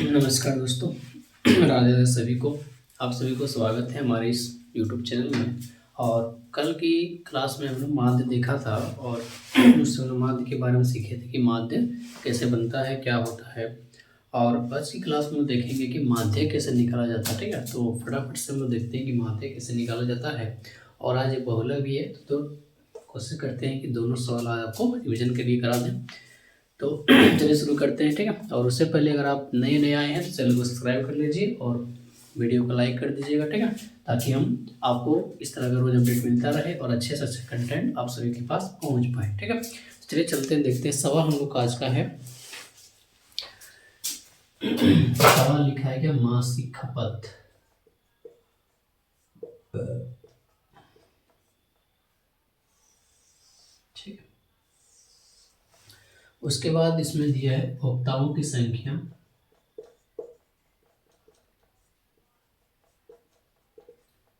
नमस्कार दोस्तों। राधे राधे सभी को। आप सभी को स्वागत है हमारे इस यूट्यूब चैनल में। और कल की क्लास में हमने माध्य देखा था और उससे हमने माध्य के बारे में सीखे थे कि माध्य कैसे बनता है, क्या होता है। और आज की क्लास में हम देखेंगे कि माध्य कैसे निकाला जाता है। ठीक है, तो फटाफट से हम लोग देखते हैं कि माध्य कैसे निकाला जाता है। और आज एक बहुलक भी है, तो कोशिश करते हैं कि दोनों सवाल आज आपको रिविजन के लिए करा दें। तो चलिए शुरू करते हैं। ठीक है, और उससे पहले अगर आप नए आए हैं तो चैनल को सब्सक्राइब कर लीजिए और वीडियो को लाइक कर दीजिएगा। ठीक है, ताकि हम आपको इस तरह का रोज अपडेट मिलता रहे और अच्छे से अच्छे कंटेंट आप सभी के पास पहुंच पाए। ठीक है, चलिए चलते हैं, देखते हैं सवाल हम लोग का आज का है। सवाल लिखा है क्या, मासिक खपत। ठीक है, उसके बाद इसमें दिया है उपभोक्ताओं की संख्या।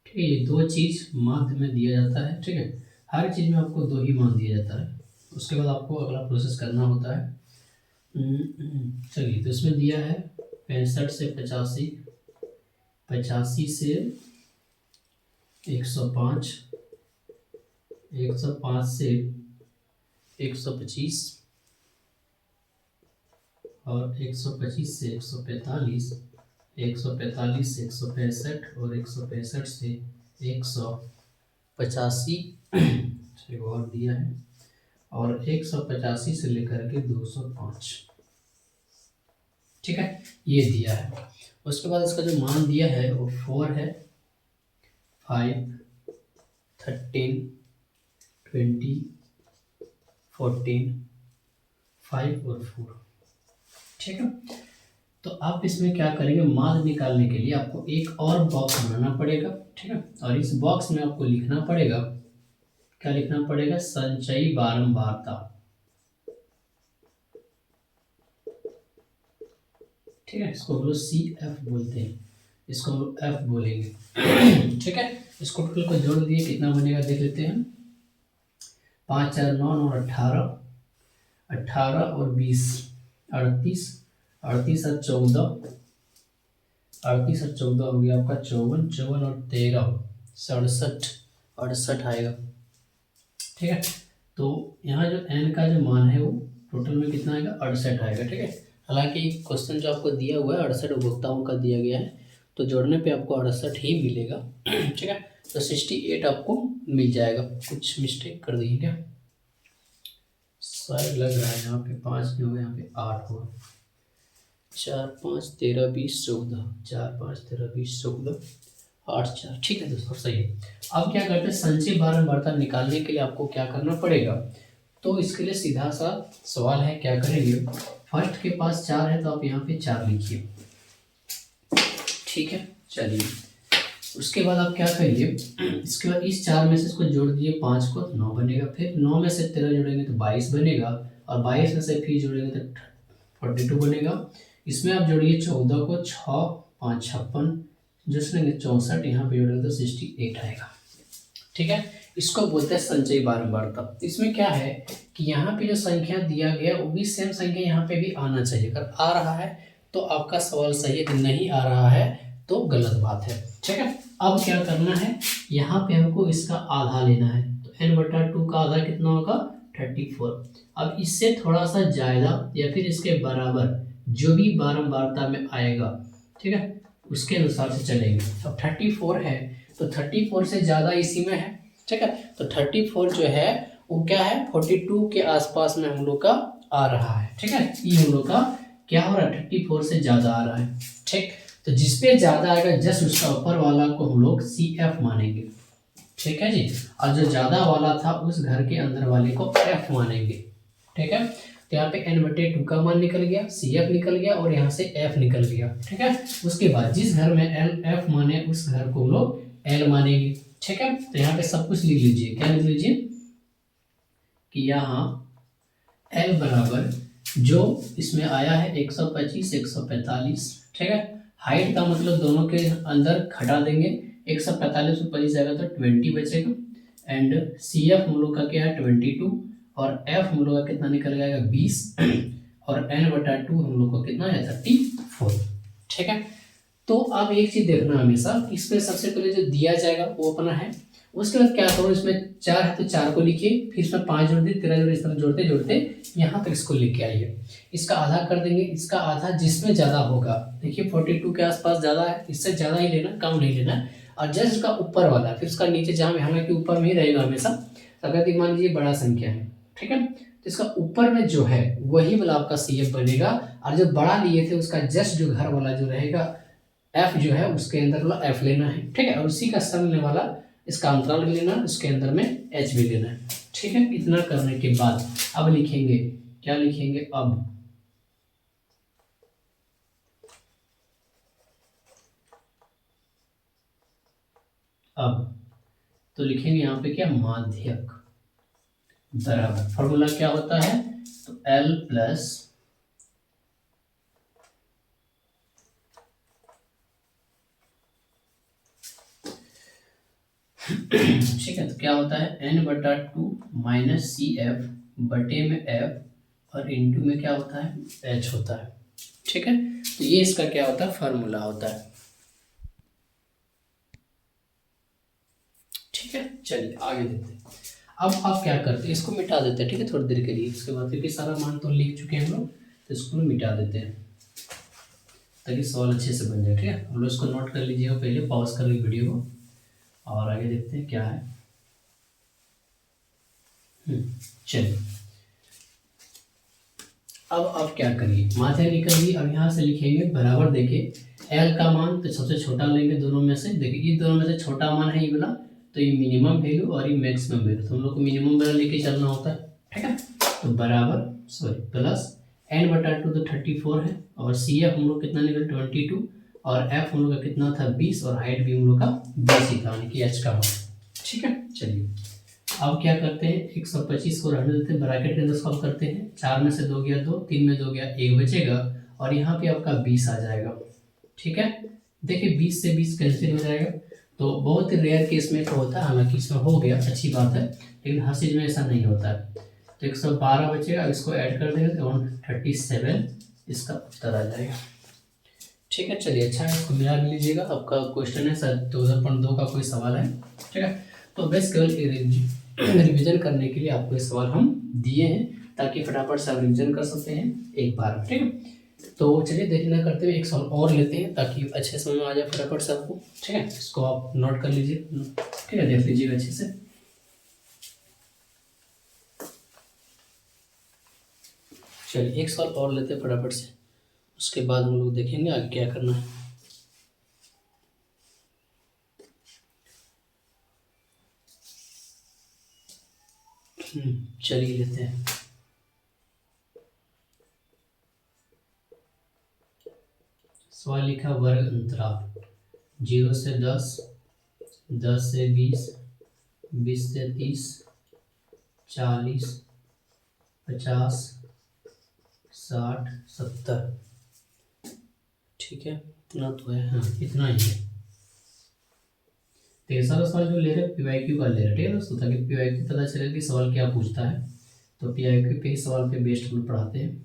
ठीक है, ये दो चीज माध्य में दिया जाता है। ठीक है, हर चीज में आपको दो ही मान दिया जाता है। उसके बाद आपको अगला प्रोसेस करना होता है। चलिए, तो इसमें दिया है 65 से 85, 85 से 105, 105 से 125 और 125 से 145, 145 से 165 और 165 से 185 और दिया है, और 185 से लेकर के 205। ठीक है, ये दिया है। उसके बाद इसका जो मान दिया है वो 4 है, 5, 13, 20, 14, 5 और 4। ठीक है, तो आप इसमें क्या करेंगे, मान निकालने के लिए आपको एक और बॉक्स बनाना पड़ेगा। ठीक है, और इस बॉक्स में आपको लिखना पड़ेगा, क्या लिखना पड़ेगा, संचयी बारंबारता। ठीक है, इसको हम लोग CF बोलते हैं, इसको हम लोग F बोलेंगे। ठीक है, इसको टोटल को जोड़ दिए कितना बनेगा देख लेते हैं। 5, 4, 9 और 18, 18 और 20, 38, 38 और 14, 38 और 14 हो गया आपका 54, 54 और 13 67, 68 आएगा। ठीक है, तो यहाँ जो n का जो मान है वो टोटल में कितना आएगा, 68 आएगा। ठीक है, हालांकि क्वेश्चन जो आपको दिया हुआ है 68 उपभोक्ताओं का दिया गया है, तो जोड़ने पे आपको 68 ही मिलेगा। ठीक है, तो 68 आपको मिल जाएगा। कुछ मिस्टेक कर दी क्या, शायद लग रहा है यहाँ पे 5 नहीं होगा, यहाँ पे 8 होगा। 4, 5, 13, 20, 14, 4, 5, 13, 20, 14, 8, 4। ठीक है दोस्तों, सही है। अब क्या करते हैं, संचयी बारंबारता निकालने के लिए आपको क्या करना पड़ेगा, तो इसके लिए सीधा सा सवाल है, क्या करेंगे, फर्स्ट के पास 4 है तो आप यहाँ पे 4 लिखिए। ठीक है, चलिए, उसके बाद आप क्या करिए, इसके बाद इस 4 में से इसको जोड़ दिए 5 को, 9 बनेगा। फिर 9 में से 13 जोड़ेंगे तो 22 बनेगा, और 22 में से फिर जोड़ेंगे तो 42 बनेगा। इसमें आप जोड़िए 14 को, 6, 5, 56, जिसमें 64, यहाँ पे जोड़ेंगे तो 68 आएगा। ठीक है, इसको बोलते हैं संचयी बारंबारता। इसमें क्या है कि यहाँ पे जो संख्या दिया गया वो भी सेम संख्या यहाँ पे भी आना चाहिए। अगर आ रहा है तो आपका सवाल सही है, कि नहीं आ रहा है तो गलत बात है। ठीक है, अब क्या करना है, यहाँ पे हमको इसका आधा लेना है, तो n/2 का आधा कितना होगा, 34। अब इससे थोड़ा सा ज्यादा या फिर इसके बराबर जो भी बारंबारता में आएगा, ठीक है, उसके अनुसार से चलेंगे। अब 34 है तो 34 से ज़्यादा इसी में है। ठीक है, तो 34 जो है वो क्या है, 42 के आसपास में हम लोग का आ रहा है। ठीक है, ये हम लोग का क्या हो रहा है, 34 से ज़्यादा आ रहा है। ठीक, तो जिसपे ज़्यादा आएगा जस्ट उसका ऊपर वाला को हम लोग CF मानेंगे। ठीक है जी, और जो ज़्यादा वाला था उस घर के अंदर वाले को F मानेंगे। ठीक है, तो यहाँ पे n/2 का मान निकल गया, CF निकल गया और यहाँ से F निकल गया। ठीक है, उसके बाद जिस घर में F माने उस घर को हम लोग L मानेंगे। ठीक है, तो यहाँ पे सब कुछ लिख लीजिए, क्या लिख लीजिए कि यहाँ L बराबर जो इसमें आया है 125, 145। ठीक है, हाइट का मतलब दोनों के अंदर घटा देंगे, 145 में 25 जाएगा तो 20 बचेगा। एंड CF हम लोग का क्या है 22, और F हम लोग का कितना निकल जाएगा 20, और n/2 हम लोग का कितना है 34। 4। ठीक है, तो अब एक चीज देखना हमेशा, इसमें सबसे पहले जो दिया जाएगा वो अपना है, उसके बाद क्या करो, इसमें 4 है तो 4 को लिखिए, फिर इसमें 5 जोड़ दिए, 13 जोड़, इस तरह जोड़ते जोड़ते यहाँ तक इसको लेके आइए। इसका आधा कर देंगे, इसका आधा जिसमें ज़्यादा होगा, देखिए 42 के आसपास ज़्यादा है, इससे ज़्यादा ही लेना, कम नहीं लेना। और जस्ट इसका ऊपर वाला, फिर उसका नीचे, जहाँ हालांकि ऊपर में ही रहेगा हमेशा, अगर मान लीजिए बड़ा संख्या है, ठीक है, तो इसका ऊपर में जो है वही वाला आपका CF बनेगा, और जो बड़ा लिए थे उसका जस्ट जो घर वाला जो रहेगा F जो है उसके अंदर वाला F लेना है। ठीक है, और उसी का सामने वाला इसका अंतराल भी लेना है, उसके अंदर में H भी लेना है। ठीक है, इतना करने के बाद अब लिखेंगे, क्या लिखेंगे अब तो लिखेंगे यहाँ पे क्या, माध्यक बराबर, फॉर्मूला क्या होता है, तो L प्लस ठीक है, तो क्या होता है N/2 माइनस CF बटे में F और इंटू में क्या होता है H होता है। ठीक है, तो ये इसका क्या होता है, फार्मूला होता है। ठीक है, चलिए आगे देखते हैं। अब आप क्या करते हैं, इसको मिटा देते हैं। ठीक है, थोड़ी देर के लिए, इसके बाद क्योंकि सारा मान तो लिख चुके हैं हम लोग, तो इसको मिटा देते हैं ताकि सवाल अच्छे से बन जाए। ठीक है, हम लोग इसको नोट कर लीजिएगा, पहले पॉज कर लीजिए वीडियो को और आगे देखते हैं क्या है। चलिए, अब आप क्या करिए, माथे निकल गई, अब यहाँ से लिखेंगे बराबर, देखिए L का मान तो सबसे छोटा लेंगे दोनों में से, देखिए ये दोनों में से छोटा मान है ये वाला, तो ये मिनिमम वैल्यू और ये मैक्सिमम वैल्यू, तो हम लोग को मिनिमम वैल्यू लेके चलना होता है। ठीक है, तो बराबर सॉरी प्लस N/2 तो 34 है, और CF हम लोग कितना निकल 22, और F हम लोग का कितना था 20, और हाइट भी हम लोग का 20 ही था, यानी कि H का मान। ठीक है, चलिए अब क्या करते हैं, 125 को रहने देते हैं, ब्रैकेट के अंदर सॉल्व करते हैं, 4 में से 2 गया 2, 3 में 2 गया 1 बचेगा, और यहाँ पे आपका 20 आ जाएगा। ठीक है, देखिए 20 से 20 कैंसिल हो जाएगा, तो बहुत रेयर केस में तो होता है, हालांकि इसमें हो गया अच्छी बात है, लेकिन हर चीज़ में ऐसा नहीं होता है। तो 112 बचेगा, इसको ऐड कर देंगे तो 137 इसका उत्तर आ जाएगा। ठीक है, चलिए अच्छा है, इसको मिला लीजिएगा, आपका क्वेश्चन है सर 2002 का कोई सवाल है। ठीक है, तो बस केवल रिवीजन करने के लिए आपको ये सवाल हम दिए हैं, ताकि फटाफट से आप रिवीजन कर सकते हैं एक बार। ठीक है, तो चलिए देरी ना करते हुए एक सवाल और लेते हैं, ताकि अच्छे समझ में आ जाए फटाफट से आपको। ठीक है, इसको आप नोट कर लीजिए। ठीक है, देख लीजिएगा अच्छे से। चलिए एक सवाल और लेते हैं फटाफट से, उसके बाद हम लोग देखेंगे आगे क्या करना है। चलिए लेते हैं। सवाल लिखा, वर्ग अंतराल 0 से 10, 10 से 20, 20 से 30, 40, 50, 60, 70। ठीक है, इतना तो है, हाँ इतना ही है। तीसरा सवाल जो ले रहे हैं PYQ का ले रहे हैं। ठीक है दोस्तों, ताकि PYQ पता चले कि सवाल क्या पूछता है, तो PYQ पे ही सवाल पे बेस्ड हम लोग पढ़ाते हैं,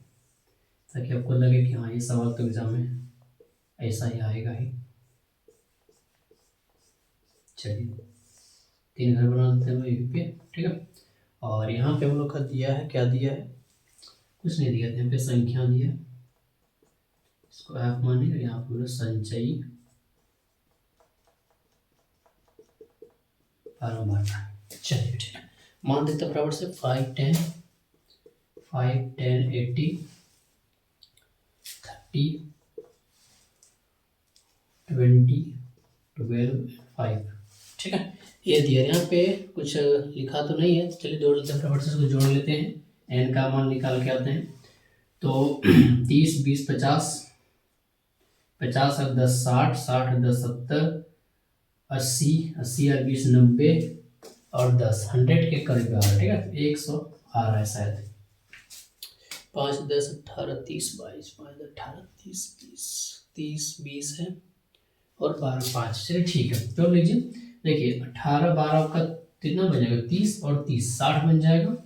ताकि आपको लगे कि हाँ ये सवाल तो एग्जाम में ऐसा ही आएगा ही। चलिए 3 घर बना देते हैं यहीं पे। ठीक है, और यहाँ पे हम लोग का दिया है, क्या दिया है, कुछ नहीं दिया, यहाँ पे संख्या दिया, इसको F मानिए, यहाँ पे संचयी बारंबार। चलिए ठीक है, मान देते बराबर से 5, 10, 80, 30, 20, 12, 5। ठीक है, ये दिया, यहाँ पे कुछ लिखा तो नहीं है, चलिए जोड़ लेते हैं फटाफट से, इसको जोड़ लेते हैं, n का मान निकाल के आते हैं। तो 30, 20, 50, 50 और 10 60, 60 और 10 70, 80, 80 और 20 90, और 10 100 के करीब आ रहा है। ठीक है, 100 आ रहा है शायद। 5, 10, 18, 30, 22, 5, 18, 30, 30, 20 है, और 12, 5। चलिए ठीक है, तो लीजिए, देखिए 18, 12 का कितना बनेगा, 30 और 30 60 बन जाएगा,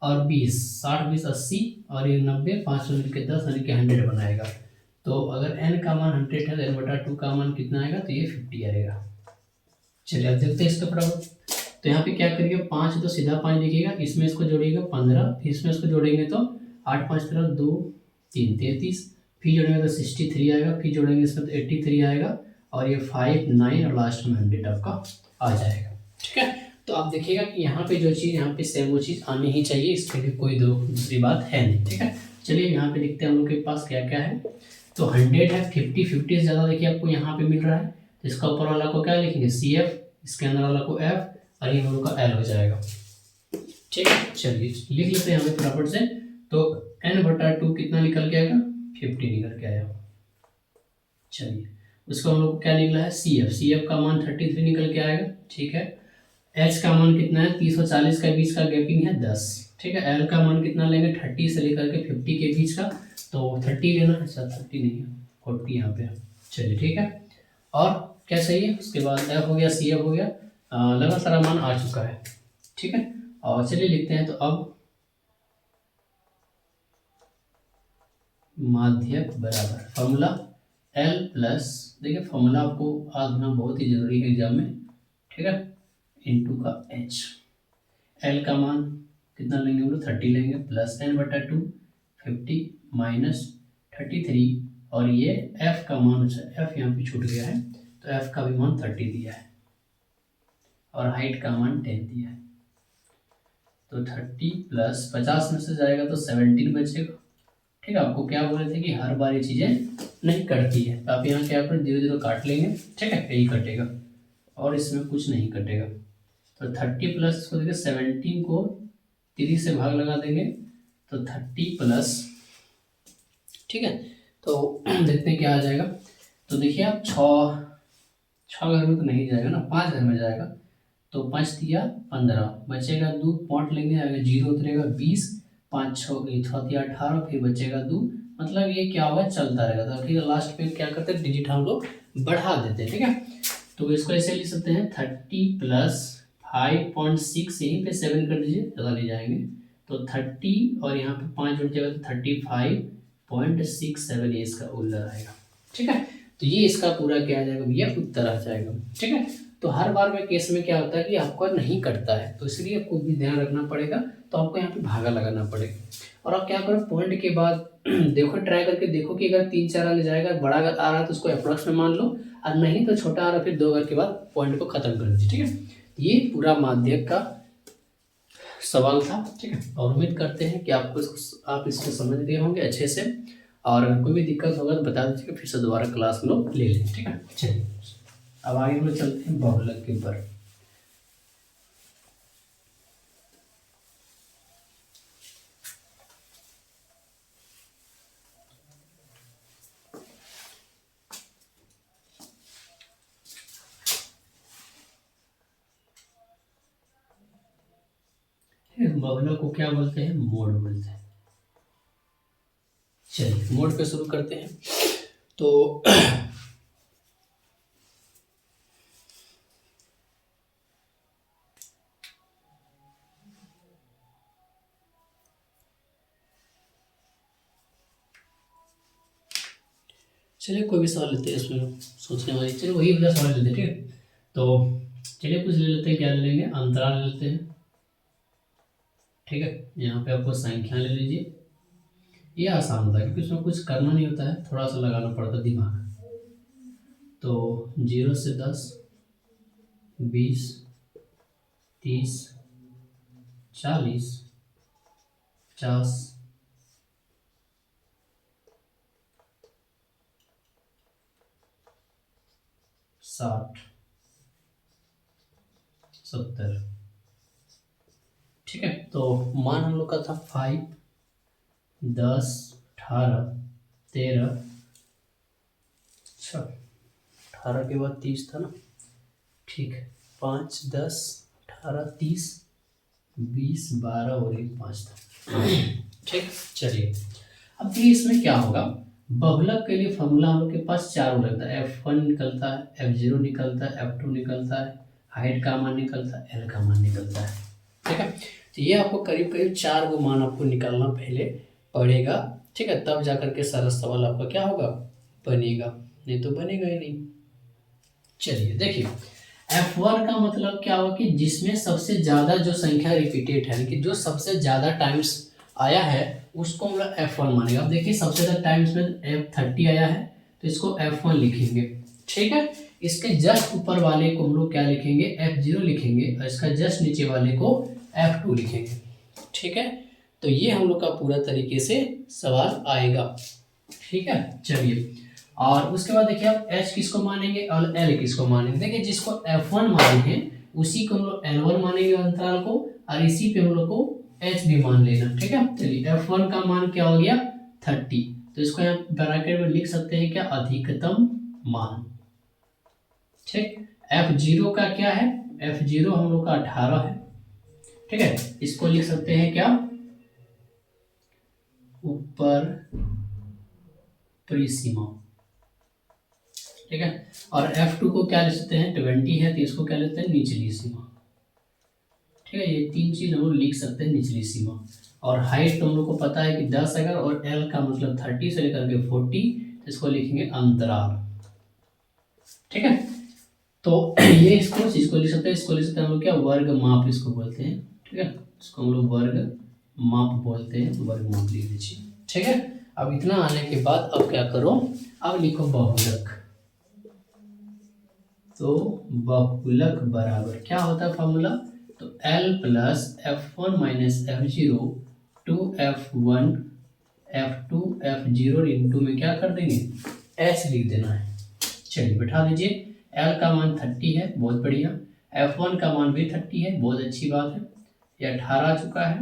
और 20 60, 20 80, और ये 90, 5 मिल के 10 यानी कि 100 बनाएगा। तो अगर n का मान 100 है तो n/2 का मान कितना आएगा, तो ये 50 आएगा। चलिए अब देखते हैं इसका फटाफट। तो यहाँ पे क्या करिए, 5 तो सीधा 5 लिखिएगा, इसमें इसको जोड़िएगा 15, फिर इसमें इसको जोड़ेंगे तो 8 5 13 2 3 33, फिर जोड़ेंगे तो 63 आएगा, फिर जोड़ेंगे इसमें तो 83 आएगा, और ये 5 9 और लास्ट में 100 आपका आ जाएगा। ठीक है, तो आप देखिएगा कि यहाँ पे जो चीज़ यहाँ पे सेम वो चीज़ आनी ही चाहिए, इसके लिए कोई दूसरी बात है नहीं। ठीक है, चलिए यहाँ पे देखते हैं हम लोग के पास क्या क्या है। तो 100 है, 50 से ज़्यादा देखिए आपको यहाँ पे मिल रहा है, तो इसका ऊपर वाला को क्या लिखेंगे, CF, इसके अंदर वाला को F, और ये हम लोग का L हो जाएगा। ठीक है, चलिए लिख लेते हैं यहाँ पे फटाफट से। तो n/2 कितना निकल के आएगा, 50 निकल के आया। चलिए उसका हम लोग को क्या निकला है, CF का मान 33 निकल के आएगा। ठीक है, H का मान कितना है, 30 और 40 का बीच का गैपिंग है 10। ठीक है, L का मान कितना लेंगे, 30 से लेकर के 50 के बीच का, तो 30 लेना है। अच्छा 30 नहीं है, 40 यहाँ पे है। चलिए ठीक है, और क्या चाहिए, उसके बाद F हो गया, CF हो गया, लगा सारा मान आ चुका है। ठीक है, और चलिए लिखते हैं। तो अब माध्यक बराबर फॉर्मूला L प्लस, देखिए फॉर्मूला आपको याद होना बहुत ही जरूरी है एग्जाम में। ठीक है, इंटू का H, L का मान कितना लेंगे हम लोग, 30 लेंगे, प्लस n/2 50 माइनस 33, और ये F का मान, अच्छा F यहाँ पे छूट गया है, तो F का भी मान 30 दिया है, और हाइट का मान 10 दिया है। तो 30 प्लस 50 में से जाएगा तो 17 बचेगा। ठीक है, आपको क्या बोले थे कि हर बार ये चीज़ें नहीं कटती है, तो आप यहाँ क्या करें, 0 काट लेंगे। ठीक है, यही कटेगा और इसमें कुछ नहीं कटेगा। तो 30 प्लस इसको देखिए 17 को 3 से भाग लगा देंगे, तो 30 प्लस, ठीक है, तो देखते हैं क्या आ जाएगा। तो देखिए आप 6 घर में तो नहीं जाएगा ना, 5 घर में जाएगा, तो 5 दिया 15, बचेगा 2, पॉइंट लेंगे, आगे 0 उतरेगा 20, 5 6 दिया 18, फिर बचेगा 2, मतलब ये क्या होगा, चलता रहेगा। तो फिर लास्ट पे क्या करते हैं, डिजिट हम लोग बढ़ा देते हैं। ठीक है, तो इसको ऐसे लिख सकते हैं 30 प्लस 5.6, यहीं पे 7 कर दीजिए, ज़्यादा ले जाएंगे, तो 30 और यहाँ पे 5 जुड़ जाएगा तो 35.67, ये इसका उत्तर आएगा। ठीक है, तो ये इसका पूरा क्या आ जाएगा भैया, उत्तर आ जाएगा। ठीक है, तो हर बार में केस में क्या होता है कि आपका नहीं कटता है, तो इसलिए आपको भी ध्यान रखना पड़ेगा। तो आपको यहाँ पे भागा लगाना पड़ेगा, और आप क्या करो, पॉइंट के बाद देखो, ट्राई करके देखो कि अगर 3 4 आने जाएगा, बड़ा अगर आ रहा है तो उसको अप्रोक्स में मान लो, और नहीं तो छोटा आ रहा, फिर 2 घर के बाद पॉइंट को खत्म कर दीजिए। ठीक है, ये पूरा माध्यक का सवाल था। ठीक है, और उम्मीद करते हैं कि आप इसको समझ गए होंगे अच्छे से, और अगर कोई भी दिक्कत होगा तो बता दीजिएगा, फिर से दोबारा क्लास में लोग ले लें। ठीक है, चलिए अब आगे हम लोग चलते हैं बहुलक के ऊपर। बहुलक को क्या बोलते हैं, मोड बोलते हैं। चलिए मोड पे शुरू करते हैं। तो चलिए कोई भी सवाल लेते हैं, इसमें सोचने वाली, चलिए वही वाला सवाल लेते हैं। ठीक है, तो चलिए कुछ ले लेते हैं, क्या ले लेंगे, अंतराल ले लेते हैं। ठीक है, यहाँ पे आपको संख्या ले लीजिए, ये आसान होता है क्योंकि उसमें कुछ करना नहीं होता है, थोड़ा सा लगाना पड़ता है दिमाग। तो 0 से 10, 20, 30, 40, 50, 60, 70। ठीक है, तो मान हम लोग का था 5, 10, 18, 13, अच्छा 18 के बाद 30 था ना। ठीक है, 5, 10, 18, 30, 20, 12 और 1 5 था। ठीक, चलिए अब ये इसमें क्या होगा, बहुलक के लिए फॉर्मूला हम लोग के पास 4 लगता है, F1 निकलता है, F0 निकलता है, F2 निकलता है, हाइट का मान निकलता है, L का मान निकलता है। ठीक है, तो ये आपको करीब करीब 4 गो मान आपको निकालना पहले पड़ेगा, ठीक है, तब जाकर के सारा सवाल आपका क्या होगा, बनेगा, नहीं तो बनेगा ही नहीं। चलिए देखिए, F1 का मतलब क्या हुआ कि जिसमें सबसे ज़्यादा जो संख्या रिपीटेड है, कि जो सबसे ज़्यादा टाइम्स आया है उसको हम लोग F1 मानेंगे। अब देखिए सबसे ज़्यादा टाइम्स में F30 आया है तो इसको F1 लिखेंगे, ठीक है। इसके जस्ट ऊपर वाले को हम लोग क्या लिखेंगे, F0 लिखेंगे, और इसका जस्ट नीचे वाले को F2 लिखेंगे, ठीक है। तो ये हम लोग का पूरा तरीके से सवाल आएगा, ठीक है। चलिए, और उसके बाद देखिए आप H किसको मानेंगे और L किसको मानेंगे। देखिए जिसको F1 मानेंगे उसी को हम लोग L1 मानेंगे अंतराल को, और इसी पे हम लोग को H भी मान लेना, ठीक है। चलिए F1 का मान क्या हो गया 30, तो इसको यहाँ ब्रैकेट में लिख सकते हैं क्या, अधिकतम मान, ठीक। F0 का क्या है, F0 हम लोग का 18 है, ठीक है। इसको लिख सकते हैं क्या, ऊपर परिसीमा, ठीक है। और F2 को क्या ले सकते हैं, 20 है तो इसको क्या लेते हैं, निचली सीमा, ठीक है। ये तीन चीज हम लोग लिख सकते हैं, निचली सीमा। और हाइट तो हम लोग को पता है कि 10 अगर, और L का मतलब 30 से लेकर के 40, तो इसको लिखेंगे अंतराल, ठीक है। तो ये इसको चीज को लिख सकते हैं, इसको लिख सकते हैं हम लोग क्या, वर्ग माप इसको बोलते हैं, ठीक है। इसको हम लोग वर्ग माप बोलते हैं, वर्ग माप लिख दीजिए, ठीक है। अब इतना आने के बाद अब क्या करो, अब लिखो बहुलक। तो बहुलक बराबर क्या होता है फॉर्मूला, तो L plus F1 minus F0 to F1 F2 F0 into में क्या कर देंगे, H लिख देना है। चलिए बैठा दीजिए, L का मान 30 है, बहुत बढ़िया। F1 का मान भी 30 है, बहुत अच्छी बात है। ये 18 आ चुका है,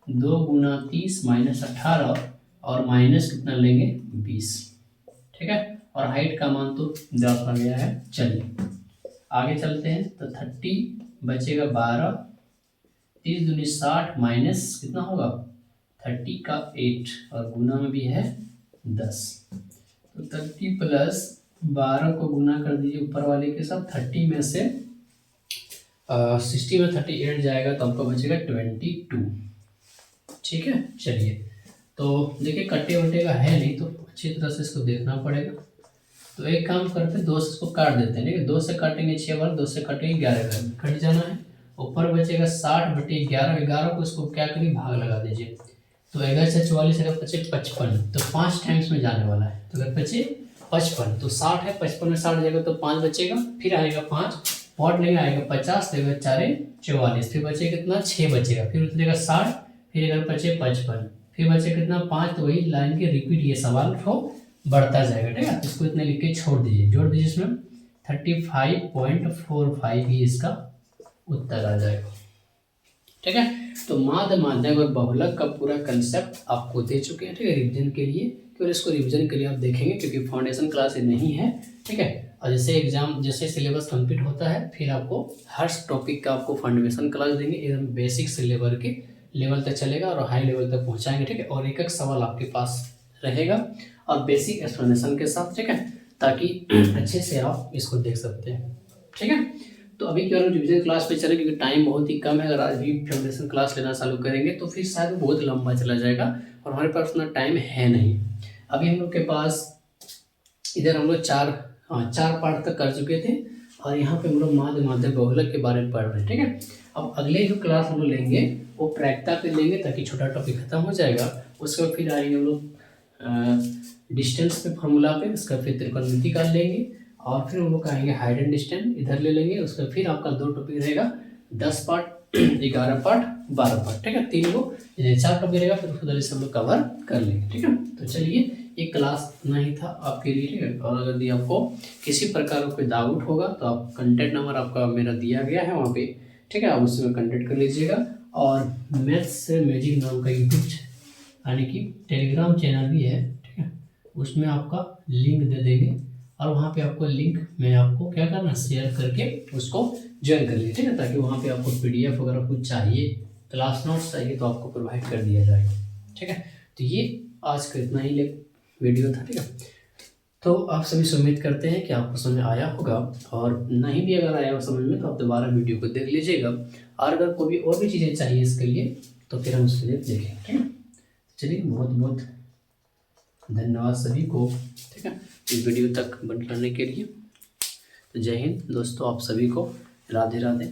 2 गुना 30 माइनस 18, और माइनस कितना लेंगे 20, ठीक है। और हाइट का मान तो 10 आ गया है। चलिए आगे चलते हैं, तो 30 बचेगा 12, 30 दूनी 60 माइनस कितना होगा 30 का 8, और गुना में भी है 10, तो 30 प्लस 12 को गुना कर दीजिए ऊपर वाले के साथ, 30 में से 60 में 38 जाएगा तो आपको बचेगा 22, ठीक है। चलिए तो देखिए कट्टे वट्टे का है नहीं, तो अच्छी तरह से इसको देखना पड़ेगा। तो एक काम करते हैं, 2 से इसको काट देते हैं, ठीक है। 2 से काटेंगे 6 बार, 2 से काटेंगे 11 बार, कट जाना है। ऊपर बचेगा 60 बटे 11, 11 को इसको क्या करिए भाग लगा दीजिए, तो 11 से 44 अगर बचे 55, तो 5 टाइम्स में जाने वाला है, तो अगर बचे 55 तो 60 है, 55 में 60 जाएगा तो 5 बचेगा, फिर आएगा 5 पॉट लेगा, आएगा 50, देगा 4 44, फिर बचेगा कितना 6 बचेगा, फिर उतरेगा 60, फिर अगर बचे 55, फिर बचे कितना 5, तो वही लाइन के रिपीट ये सवाल को बढ़ता जाएगा, ठीक है। इसको इतने लिख के छोड़ दीजिए, जोड़ दीजिए इसमें 35.45 ही इसका उत्तर आ जाएगा, ठीक है। तो माध्य माध्यक और बहुलक का पूरा कंसेप्ट आपको दे चुके हैं, ठीक है, रिवीजन के लिए। केवल इसको रिवीजन के लिए आप देखेंगे क्योंकि फाउंडेशन क्लास नहीं है, ठीक है। और जैसे एग्जाम जैसे सिलेबस कंप्लीट होता है फिर आपको हर टॉपिक का आपको फाउंडेशन क्लास देंगे, एकदम बेसिक से लेवल तक चलेगा और हाई लेवल तक पहुंचाएंगे, ठीक है। और एक एक सवाल आपके पास रहेगा और बेसिक एक्सप्लेनेशन के साथ, ठीक है, ताकि अच्छे से आप इसको देख सकते हैं, ठीक है। तो अभी केवल रिवीजन क्लास पे चले क्योंकि टाइम बहुत ही कम है। अगर आज भी फाउंडेशन क्लास लेना चालू करेंगे तो फिर शायद बहुत लंबा चला जाएगा और हमारे पास उतना टाइम है नहीं। अभी हम लोग के पास इधर हम लोग चार पार्ट तक कर चुके थे और यहाँ पे हम लोग माध्य बहुलक के बारे में पढ़ रहे हैं, ठीक है। अब अगले जो क्लास हम लोग लेंगे वो प्रायिकता पे लेंगे ताकि छोटा टॉपिक खत्म हो जाएगा। उसके बाद फिर आएंगे हम लोग डिस्टेंस पे फॉर्मूला पे, उसका फिर त्रिकोणमिति का लेंगे और फिर हम लोग आएंगे हाइट एंड डिस्टेंस इधर ले लेंगे। उसका फिर आपका 2 टॉपिक रहेगा, 10 पार्ट 11 पार्ट 12 पार्ट, ठीक है। 4 टॉपिक रहेगा, फिर उधर से हम लोग कवर कर लेंगे, ठीक है। तो चलिए एक क्लास नहीं था आपके लिए, ठीक है। और अगर आपको किसी प्रकार का कोई डाउट होगा तो आप कंटेक्ट नंबर आपका मेरा दिया गया है वहाँ पे, ठीक है, आप उससे कंटेक्ट कर लीजिएगा। और मैथ्स से मैजिक नाम का यूट्यूब यानी कि टेलीग्राम चैनल भी है, ठीक है, उसमें आपका लिंक दे देंगे और वहाँ पे आपको लिंक में आपको क्या करना शेयर करके उसको ज्वाइन कर लीजिए, ठीक है, ताकि वहाँ पे आपको PDF वगैरह कुछ चाहिए, क्लास नोट्स चाहिए तो आपको प्रोवाइड कर दिया जाएगा, ठीक है। तो ये आज का इतना ही वीडियो था, ठीक है। तो आप सभी से उम्मीद करते हैं कि आपको समझ आया होगा और नहीं भी अगर आया हो समझ में तो आप दोबारा वीडियो को देख लीजिएगा और अगर कोई और भी चीज़ें चाहिए इसके लिए तो फिर हम उसके लिए देखेंगे, ठीक है। चलिए बहुत बहुत धन्यवाद सभी को, ठीक है, इस वीडियो तक बन करने के लिए। तो जय हिंद दोस्तों, आप सभी को राधे राधे।